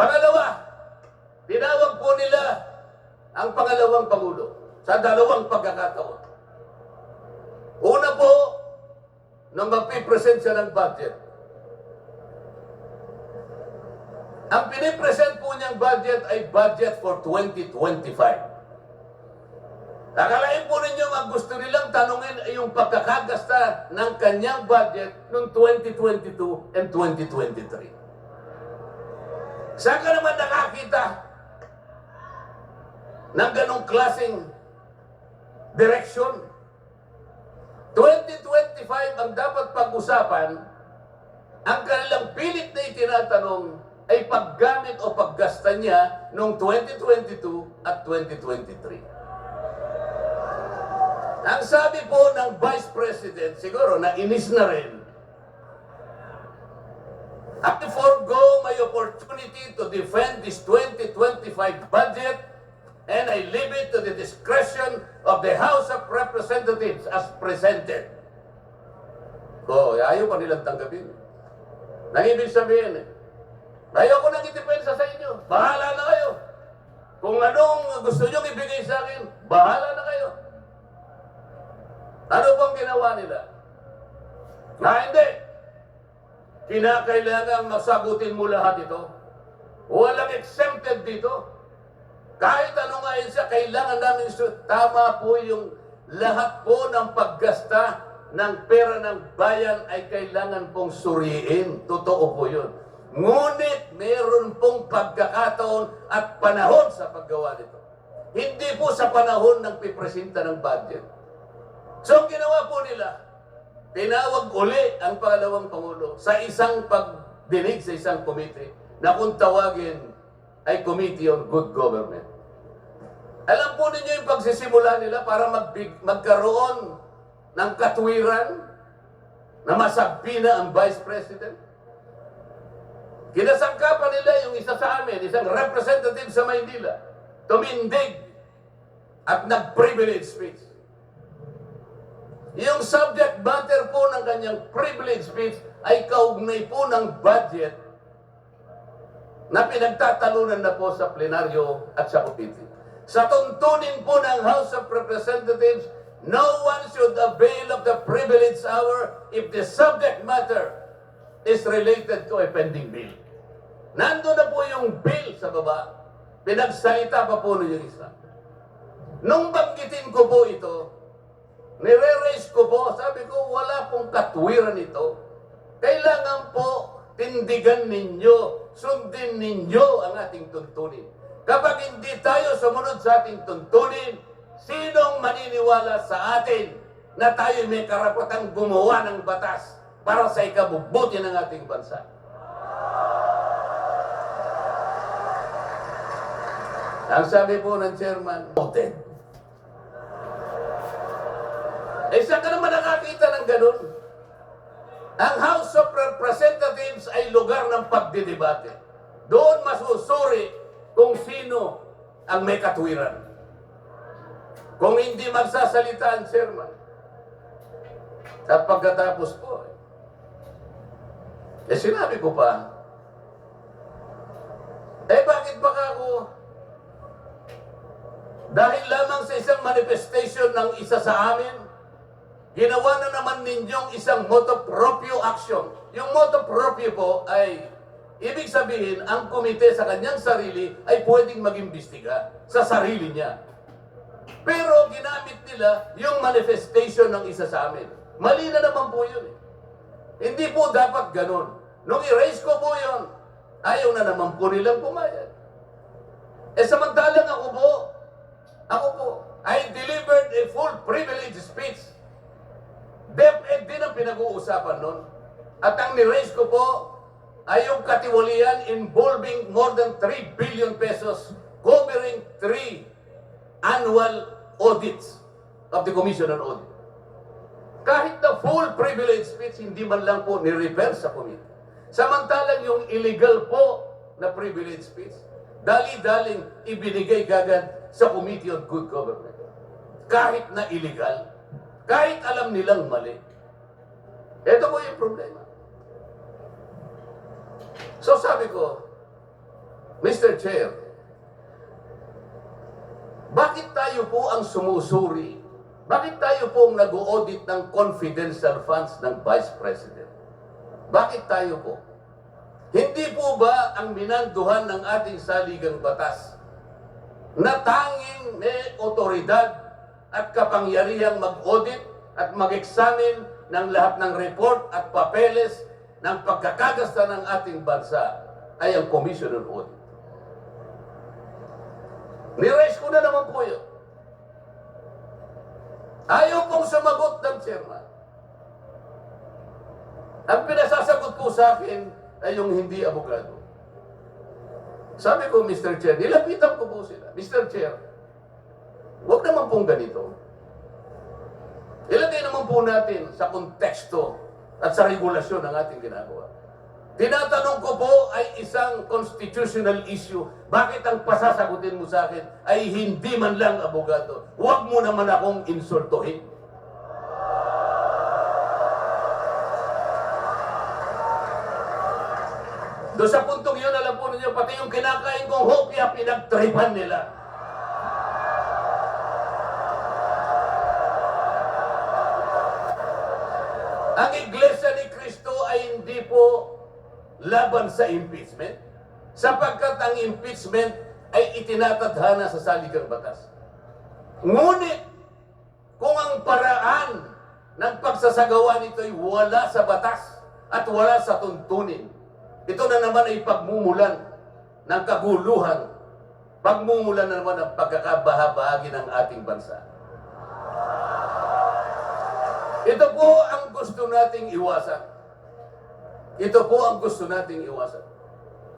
Pangalawa, tinawag po nila ang pangalawang Pangulo sa dalawang pagkakataon. Una po, nung magpipresent siya ng budget. Ang pinipresent po niyang budget ay budget for 2025. Akalain po ninyo, ang gusto nilang tanungin ay yung pagkakagasta ng kanyang budget noong 2022 and 2023. Saan ka naman nakakita ng ganong klaseng direksyon? 2025 ang dapat pag-usapan, ang kanilang pilit na itinatanong ay paggamit o paggasta niya noong 2022 at 2023. Ang sabi po ng Vice President, siguro nainis na rin, I forgo my opportunity to defend this 2025 budget and I leave it to the discretion of the House of Representatives as presented. Ayaw pa nilang tanggapin. Nang ibig sabihin, ayaw ko nang itipensa sa inyo. Bahala na kayo. Kung anong gusto nyo ibigay sa akin, bahala na kayo. Ano pong ginawa nila? Hindi. Kinakailangan masagutin mo lahat ito. Walang exempted dito. Kahit ano nga yun siya, kailangan namin tama po yung lahat po ng paggasta ng pera ng bayan ay kailangan pong suriin. Totoo po yun. Ngunit meron pong pagkakataon at panahon sa paggawa nito. Hindi po sa panahon ng pipresenta ng budget. So ang ginawa po nila, tinawag uli ang pangalawang Pangulo sa isang pagdinig sa isang committee na kung tawagin ay Committee on Good Government. Alam po ninyo yung pagsisimula nila para magkaroon ng katwiran na masagpi na ang Vice President? Kinasangkapan nila yung isa sa amin, isang representative sa Maynila, tumindig at nag-privilege speech. Yung subject matter po ng kanyang privilege speech ay kaugnay po ng budget na pinagtatalunan na po sa plenaryo at sa committee. Sa tuntunin po ng House of Representatives, no one should avail of the privilege hour if the subject matter is related to a pending bill. Nandun na po yung bill sa baba. Pinagsalita pa po yung isa. Nung banggitin ko po ito, nire-raise ko po, sabi ko, wala pong katwiran ito. Kailangan po tindigan ninyo, sundin ninyo ang ating tuntunin. Kapag hindi tayo sumunod sa ating tuntunin, sinong maniniwala sa atin na tayo may karapatang gumawa ng batas para sa ikabubuti ng ating bansa? Ang sabi po ng chairman, voted. Saan ka naman nakakita ng ganun? Ang House of Representatives ay lugar ng pagdidebate. Doon masusuri kung sino ang may katwiran. Kung hindi magsasalita ang chairman. At pagkatapos po, sinabi ko pa, bakit baka ako, dahil lamang sa isang manifestation ng isa sa amin, ginawa na naman ninyong isang motu proprio action. Yung motu proprio po ay, ibig sabihin, ang komite sa kanyang sarili ay pwedeng mag-imbestiga sa sarili niya. Pero ginamit nila yung manifestation ng isa sa amin. Mali na naman po yun. Hindi po dapat ganun. Nung i-raise ko po yun, ayaw na naman po nilang pumayag. Samantalang ako po, I delivered a full privilege speech. DepEd din ang pinag-uusapan nun. At ang ni-raise ko po ay yung katiwalian involving more than 3 billion pesos covering 3 annual audits of the Commission on Audit. Kahit na full privilege speech, hindi man lang po ni-refer sa committee. Samantalang yung illegal po na privilege speech, dali-daling ibinigay kagad sa Committee on Good Government. Kahit na illegal, kahit alam nilang mali. Ito po yung problema. So sabi ko, Mr. Chair, bakit tayo po ang sumusuri? Bakit tayo po ang nag-audit ng confidential funds ng Vice President? Bakit tayo po? Hindi po ba ang minanduhan ng ating saligang batas na tanging may otoridad at kapangyarihang mag-audit at mag-examine ng lahat ng report at papeles ng pagkakagasta ng ating bansa ay ang Commission on Audit? Niraise ko na naman po yun. Ayaw pong sumagot ng chairman. Ang pinasasagot po sa akin ay yung hindi abogado. Sabi ko, Mr. Chair, nilapitan ko po sila. Mr. Chair, huwag naman pong ganito. Ilagay naman po natin sa konteksto at sa regulasyon ng ating ginagawa. Tinatanong ko po ay isang constitutional issue. Bakit ang pasasagutin mo sa akin ay hindi man lang abogado? Huwag mo naman akong insultuhin. Doon sa puntong yun, alam po ninyo, pati yung kinakain kong hopya, pinagtripan nila. Ang Iglesia ni Cristo ay hindi po laban sa impeachment, sapagkat ang impeachment ay itinatadhana sa saligang batas. Ngunit, kung ang paraan ng pagsasagawa nito ay wala sa batas at wala sa tuntunin, ito na naman ay pagmumulan ng kaguluhan, pagmumulan na naman ng pagkakabahabahagi ng ating bansa. Ito po ang gusto nating iwasan. Ito po ang gusto nating iwasan.